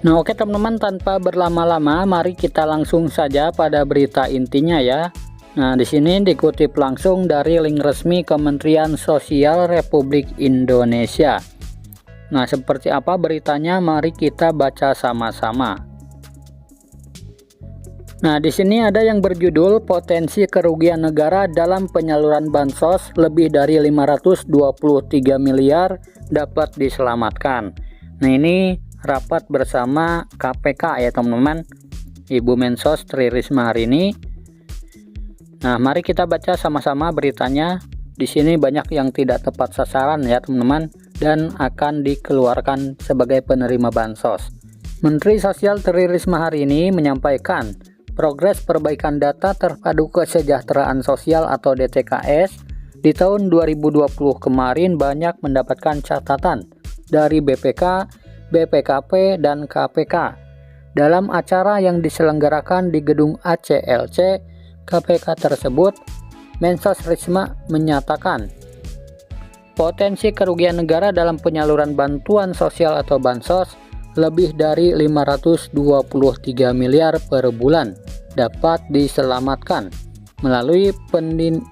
Nah, oke teman-teman, tanpa berlama-lama mari kita langsung saja pada berita intinya ya. Nah, di sini dikutip langsung dari link resmi Kementerian Sosial Republik Indonesia. Nah, seperti apa beritanya? Mari kita baca sama-sama. Nah, di sini ada yang berjudul potensi kerugian negara dalam penyaluran bansos lebih dari 523 miliar dapat diselamatkan. Nah, ini rapat bersama KPK ya teman-teman, Ibu Mensos Tri Risma hari ini. Nah, mari kita baca sama-sama beritanya. Di sini banyak yang tidak tepat sasaran ya teman-teman, dan akan dikeluarkan sebagai penerima bansos. Menteri Sosial Tri Risma hari ini menyampaikan progres perbaikan data terpadu kesejahteraan sosial atau DTKS di tahun 2020 kemarin banyak mendapatkan catatan dari BPK, BPKP, dan KPK. Dalam acara yang diselenggarakan di gedung ACLC KPK tersebut, Mensos Risma menyatakan potensi kerugian negara dalam penyaluran bantuan sosial atau bansos lebih dari 523 miliar per bulan dapat diselamatkan melalui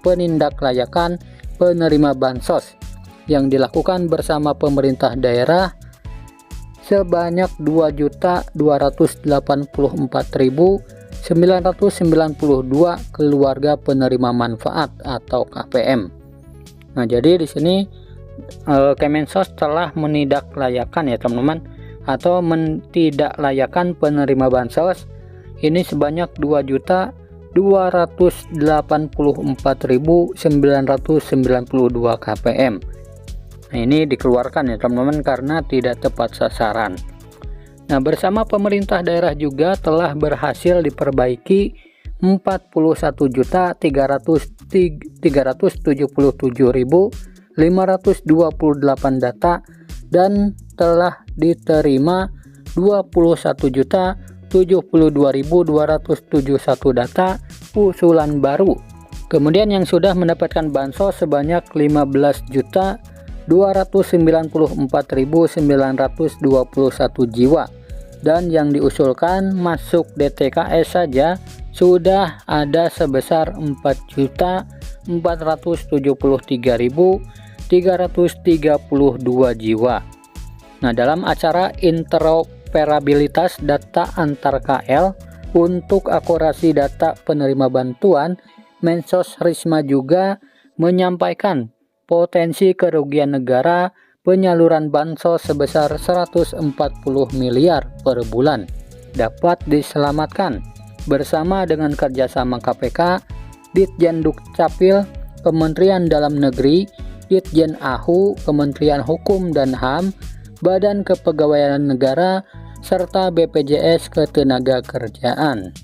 penindaklayakan penerima bansos yang dilakukan bersama pemerintah daerah sebanyak 2.284.992 keluarga penerima manfaat atau KPM. Nah, jadi di sini Kemensos telah menindaklanjuti ya teman-teman, atau mentidaklayakkan penerima bansos ini sebanyak 2.284.992 KPM. Nah, ini dikeluarkan ya teman-teman karena tidak tepat sasaran. Nah, bersama pemerintah daerah juga telah berhasil diperbaiki 41.377.528 data dan telah diterima 21.072.271 data usulan baru. Kemudian yang sudah mendapatkan bansos sebanyak 15.294.921 jiwa, dan yang diusulkan masuk DTKS saja sudah ada sebesar 4.473.332 jiwa. Nah, dalam acara interoperabilitas data antar KL untuk akurasi data penerima bantuan, Mensos Risma juga menyampaikan potensi kerugian negara penyaluran bansos sebesar 140 miliar per bulan dapat diselamatkan bersama dengan kerjasama KPK, Ditjen Dukcapil, Kementerian Dalam Negeri, Ditjen AHU, Kementerian Hukum dan HAM, Badan Kepegawaian Negara, serta BPJS Ketenagakerjaan.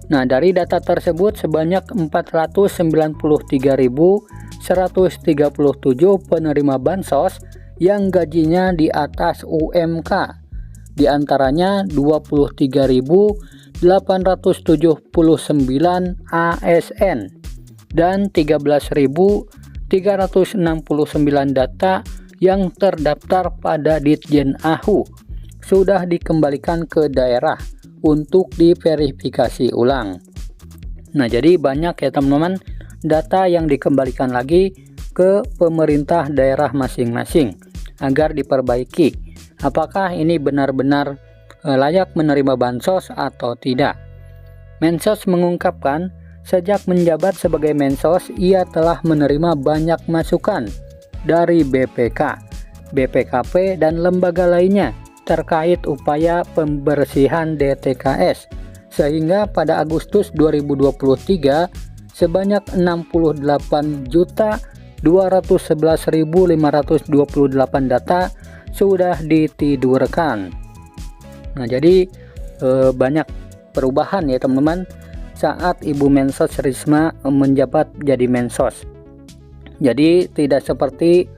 Nah, dari data tersebut sebanyak 493.137 penerima bansos yang gajinya di atas UMK, di antaranya 23.879 ASN dan 13.369 data yang terdaftar pada Ditjen AHU sudah dikembalikan ke daerah untuk diverifikasi ulang. Nah, jadi banyak ya teman-teman data yang dikembalikan lagi ke pemerintah daerah masing-masing agar diperbaiki apakah ini benar-benar layak menerima bansos atau tidak. Mensos mengungkapkan sejak menjabat sebagai Mensos ia telah menerima banyak masukan dari BPK, BPKP, dan lembaga lainnya terkait upaya pembersihan DTKS, sehingga pada Agustus 2023 sebanyak 68.211.528 data sudah ditidurkan. Nah, jadi banyak perubahan ya teman-teman saat Ibu Mensos Risma menjabat jadi Mensos. Jadi tidak seperti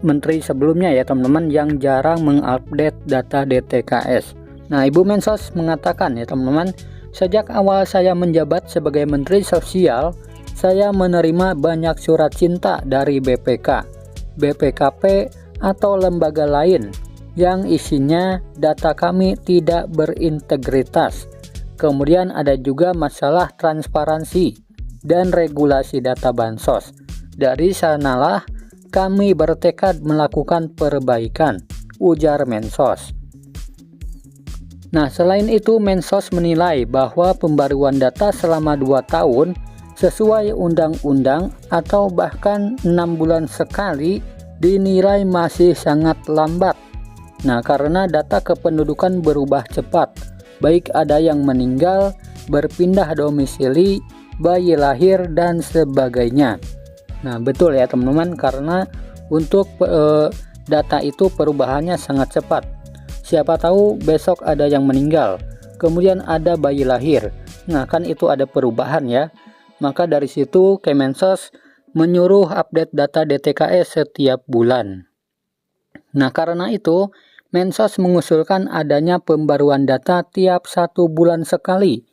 menteri sebelumnya ya teman-teman yang jarang mengupdate data DTKS. Nah, Ibu Mensos mengatakan ya teman-teman, sejak awal saya menjabat sebagai Menteri Sosial, saya menerima banyak surat cinta dari BPK, BPKP, atau lembaga lain yang isinya data kami tidak berintegritas. Kemudian ada juga masalah transparansi dan regulasi data bansos. Dari sanalah kami bertekad melakukan perbaikan, ujar Mensos. Nah, selain itu Mensos menilai bahwa pembaruan data selama 2 tahun sesuai undang-undang atau bahkan 6 bulan sekali dinilai masih sangat lambat. Nah, karena data kependudukan berubah cepat, baik ada yang meninggal, berpindah domisili, bayi lahir, dan sebagainya. Nah, betul ya teman-teman, karena untuk data itu perubahannya sangat cepat. Siapa tahu besok ada yang meninggal, kemudian ada bayi lahir. Nah, kan itu ada perubahan ya. Maka dari situ Kemensos menyuruh update data DTKS setiap bulan. Nah, karena itu Mensos mengusulkan adanya pembaruan data tiap 1 bulan sekali.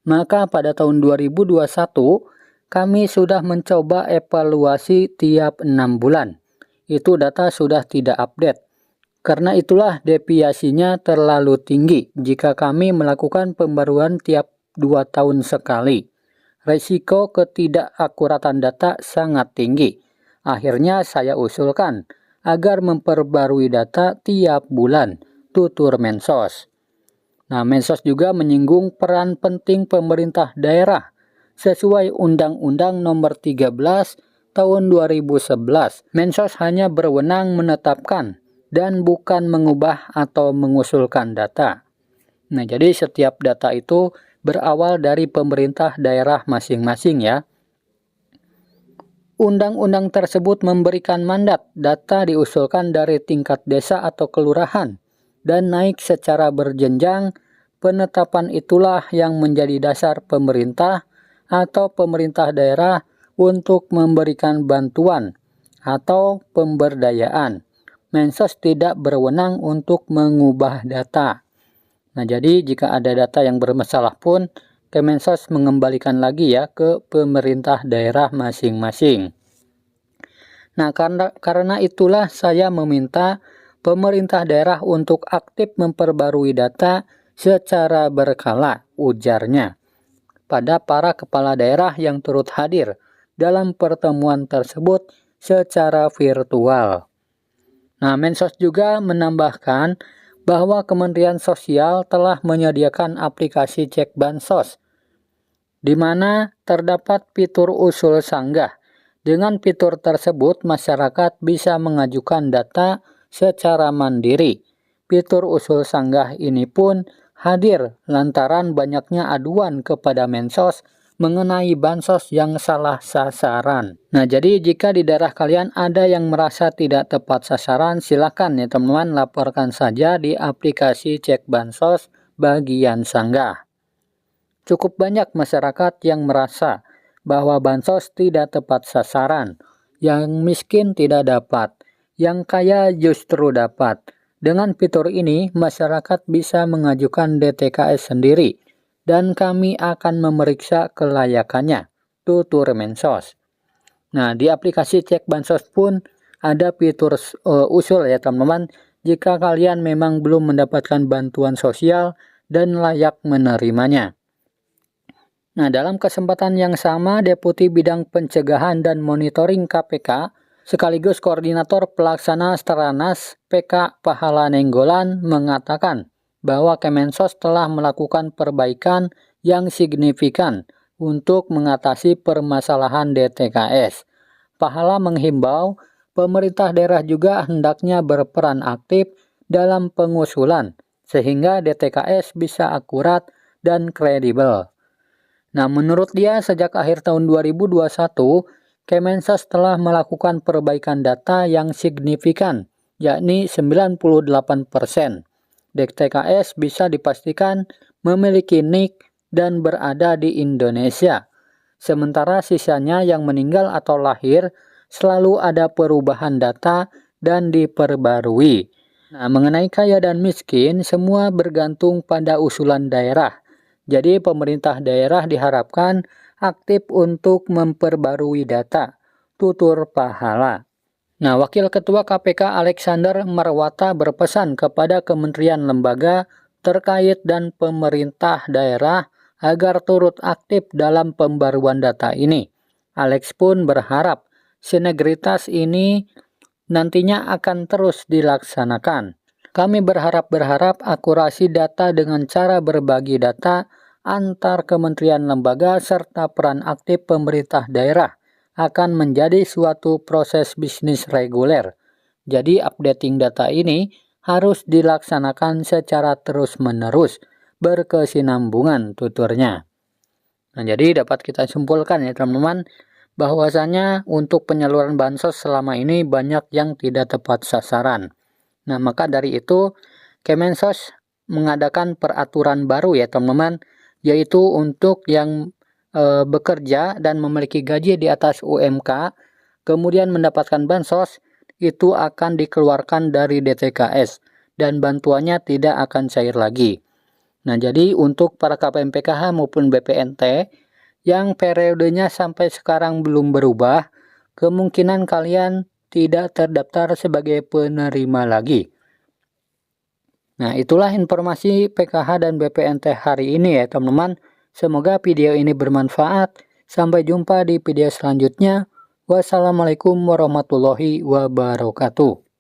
Maka pada tahun 2021 kami sudah mencoba evaluasi tiap 6 bulan. Itu data sudah tidak update. Karena itulah deviasinya terlalu tinggi jika kami melakukan pembaruan tiap 2 tahun sekali. Risiko ketidakakuratan data sangat tinggi. Akhirnya saya usulkan agar memperbarui data tiap bulan, tutur Mensos. Nah, Mensos juga menyinggung peran penting pemerintah daerah sesuai Undang-Undang Nomor 13 Tahun 2011. Mensos hanya berwenang menetapkan dan bukan mengubah atau mengusulkan data. Nah, jadi setiap data itu berawal dari pemerintah daerah masing-masing ya. Undang-undang tersebut memberikan mandat data diusulkan dari tingkat desa atau kelurahan dan naik secara berjenjang. Penetapan itulah yang menjadi dasar pemerintah atau pemerintah daerah untuk memberikan bantuan atau pemberdayaan. Mensos tidak berwenang untuk mengubah data. Nah, jadi jika ada data yang bermasalah pun Kemensos mengembalikan lagi ya ke pemerintah daerah masing-masing. Nah, karena itulah saya meminta pemerintah daerah untuk aktif memperbarui data secara berkala, ujarnya, pada para kepala daerah yang turut hadir dalam pertemuan tersebut secara virtual. Nah, Mensos juga menambahkan bahwa Kementerian Sosial telah menyediakan aplikasi Cek Bansos, di mana terdapat fitur usul sanggah. Dengan fitur tersebut, masyarakat bisa mengajukan data secara mandiri. Fitur usul sanggah ini pun hadir lantaran banyaknya aduan kepada Mensos mengenai bansos yang salah sasaran. Nah, jadi jika di daerah kalian ada yang merasa tidak tepat sasaran, silakan ya teman-teman laporkan saja di aplikasi Cek Bansos bagian sanggah. Cukup banyak masyarakat yang merasa bahwa bansos tidak tepat sasaran, yang miskin tidak dapat, yang kaya justru dapat. Dengan fitur ini, masyarakat bisa mengajukan DTKS sendiri, dan kami akan memeriksa kelayakannya, tutur Mensos. Nah, di aplikasi Cek Bansos pun ada fitur usul ya teman-teman, jika kalian memang belum mendapatkan bantuan sosial dan layak menerimanya. Nah, dalam kesempatan yang sama, Deputi Bidang Pencegahan dan Monitoring KPK, sekaligus Koordinator Pelaksana Stranas PK Pahala Nenggolan mengatakan bahwa Kemensos telah melakukan perbaikan yang signifikan untuk mengatasi permasalahan DTKS. Pahala menghimbau pemerintah daerah juga hendaknya berperan aktif dalam pengusulan, sehingga DTKS bisa akurat dan kredibel. Nah, menurut dia sejak akhir tahun 2021, Kemensos telah melakukan perbaikan data yang signifikan, yakni 98%. DTKS bisa dipastikan memiliki NIK dan berada di Indonesia. Sementara sisanya yang meninggal atau lahir selalu ada perubahan data dan diperbarui. Nah, mengenai kaya dan miskin, semua bergantung pada usulan daerah. Jadi pemerintah daerah diharapkan aktif untuk memperbarui data, tutur Pahala. Nah, Wakil Ketua KPK Alexander Marwata berpesan kepada kementerian lembaga terkait dan pemerintah daerah agar turut aktif dalam pembaruan data ini. Alex pun berharap sinergitas ini nantinya akan terus dilaksanakan. Kami berharap akurasi data dengan cara berbagi data antar kementerian lembaga serta peran aktif pemerintah daerah akan menjadi suatu proses bisnis reguler. Jadi updating data ini harus dilaksanakan secara terus-menerus, berkesinambungan tuturnya. Nah, jadi dapat kita simpulkan ya teman-teman, bahwasanya untuk penyaluran bansos selama ini banyak yang tidak tepat sasaran. Nah, maka dari itu Kemensos mengadakan peraturan baru ya teman-teman, yaitu untuk yang bekerja dan memiliki gaji di atas UMK, kemudian mendapatkan bansos, itu akan dikeluarkan dari DTKS dan bantuannya tidak akan cair lagi. Nah, jadi untuk para KPM PKH maupun BPNT yang periodenya sampai sekarang belum berubah, kemungkinan kalian tidak terdaftar sebagai penerima lagi. Nah, itulah informasi PKH dan BPNT hari ini ya teman-teman. Semoga video ini bermanfaat. Sampai jumpa di video selanjutnya. Wassalamualaikum warahmatullahi wabarakatuh.